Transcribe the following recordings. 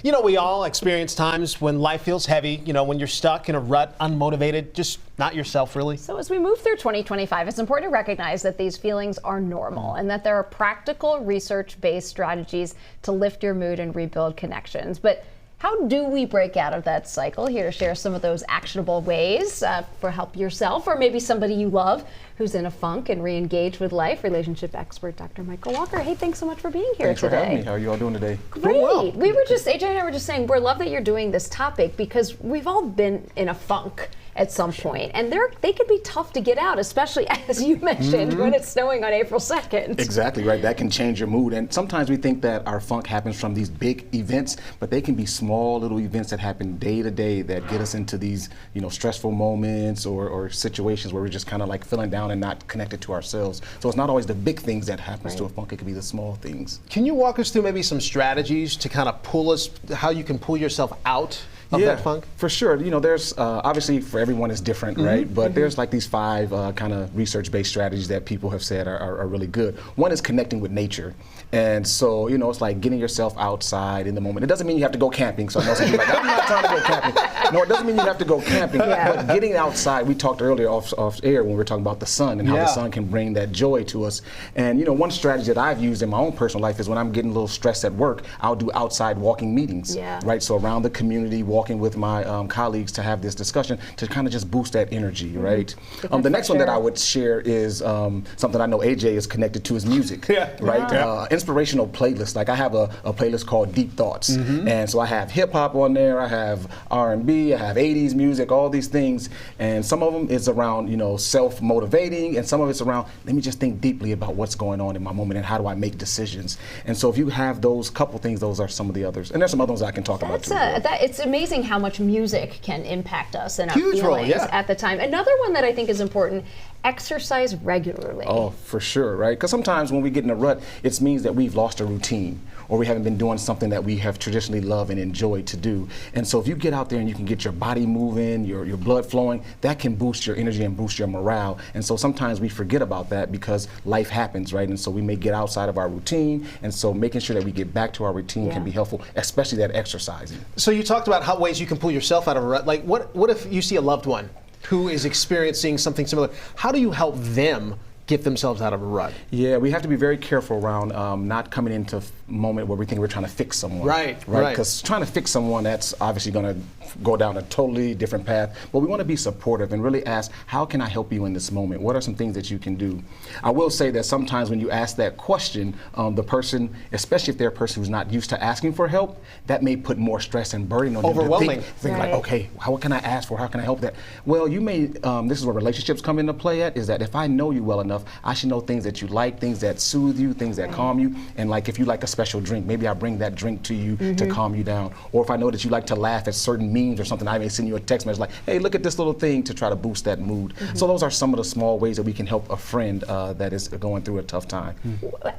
You know, we all experience times when life feels heavy, you know, when you're stuck in a rut, unmotivated, just not yourself, really. So as we move through 2025, it's important to recognize that these feelings are normal and that there are practical, research-based strategies to lift your mood and rebuild connections. But how do we break out of that cycle? Here to share some of those actionable ways for help yourself or maybe somebody you love who's in a funk and re-engage with life, relationship expert Dr. Michael Walker. Hey, thanks so much for being here today. Thanks for having me. How are you all doing today? Great. Well. We were just, AJ and I were just saying, we love that you're doing this topic because we've all been in a funk at some point, and they could be tough to get out, especially as you mentioned when it's snowing on April 2nd. Exactly right. That can change your mood, and sometimes we think that our funk happens from these big events, but they can be small little events that happen day to day that get us into these, you know, stressful moments or situations where we're just kind of like feeling down and not connected to ourselves. So it's not always the big things that happens to a funk. It could be the small things. Can you walk us through maybe some strategies to kind of pull us, how you can pull yourself out of that funk? For sure. You know, there's obviously for everyone is different, right? But there's like these 5 kind of research-based strategies that people have said are really good. One is connecting with nature. And so, you know, it's like getting yourself outside in the moment. It doesn't mean you have to go camping. So I know some people are like, I'm not trying to go camping. No, it doesn't mean you have to go camping. But getting outside, we talked earlier off air when we were talking about the sun and how the sun can bring that joy to us. And, you know, one strategy that I've used in my own personal life is when I'm getting a little stressed at work, I'll do outside walking meetings, right? So around the community, walking with my colleagues to have this discussion to kind of just boost that energy, right? The next one that I would share is something I know AJ is connected to is music, right? Inspirational playlists. Like I have a playlist called Deep Thoughts, and so I have hip hop on there, I have R&B, I have 80s music, all these things, and some of them is around, you know, self-motivating, and some of it's around, let me just think deeply about what's going on in my moment and how do I make decisions. And so if you have those couple things, those are some of the others. And there's some other ones I can talk about too. It's amazing how much music can impact us and our feelings at the time. Another one that I think is important, exercise regularly. Oh, for sure, right? Because sometimes when we get in a rut, it means that we've lost a routine or we haven't been doing something that we have traditionally loved and enjoyed to do. And so if you get out there and you can get your body moving, your blood flowing, that can boost your energy and boost your morale. And so sometimes we forget about that because life happens, right? And so we may get outside of our routine. And so making sure that we get back to our routine can be helpful, especially that exercising. So you talked about how ways you can pull yourself out of a rut. Like what if you see a loved one who is experiencing something similar? How do you help them get themselves out of a rut? Yeah, we have to be very careful around not coming into a moment where we think we're trying to fix someone. Right. Because trying to fix someone, that's obviously going to go down a totally different path. But we want to be supportive and really ask, how can I help you in this moment? What are some things that you can do? I will say that sometimes when you ask that question, the person, especially if they're a person who's not used to asking for help, that may put more stress and burden on them. Overwhelming. Think like, okay, what can I ask for? How can I help that? Well, you may, this is where relationships come into play at, is that if I know you well enough, I should know things that you like, things that soothe you, things that calm you. And like if you like a special drink, maybe I bring that drink to you to calm you down. Or if I know that you like to laugh at certain memes or something, I may send you a text message like, hey, look at this little thing to try to boost that mood. So those are some of the small ways that we can help a friend that is going through a tough time.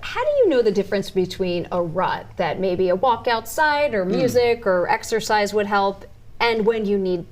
How do you know the difference between a rut that maybe a walk outside or music or exercise would help and when you need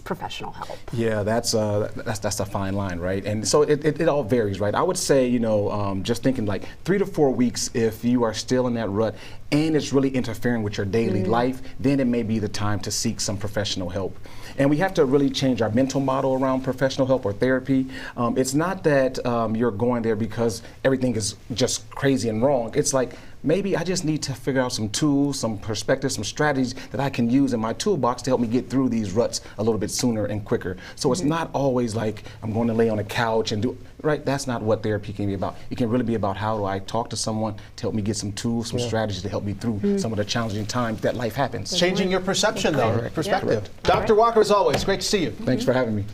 professional help? Yeah, that's a fine line, right? And so it all varies, right? I would say, you know, just thinking like 3 to 4 weeks, if you are still in that rut and it's really interfering with your daily life, then it may be the time to seek some professional help. And we have to really change our mental model around professional help or therapy. It's not that you're going there because everything is just crazy and wrong. It's like, maybe I just need to figure out some tools, some perspectives, some strategies that I can use in my toolbox to help me get through these ruts a little bit sooner and quicker. So it's not always like I'm going to lay on a couch and do, right? That's not what therapy can be about. It can really be about how do I talk to someone to help me get some tools, some strategies to help me through some of the challenging times that life happens. Changing your perception though, perspective. Dr. Walker, as always, great to see you. Thanks for having me.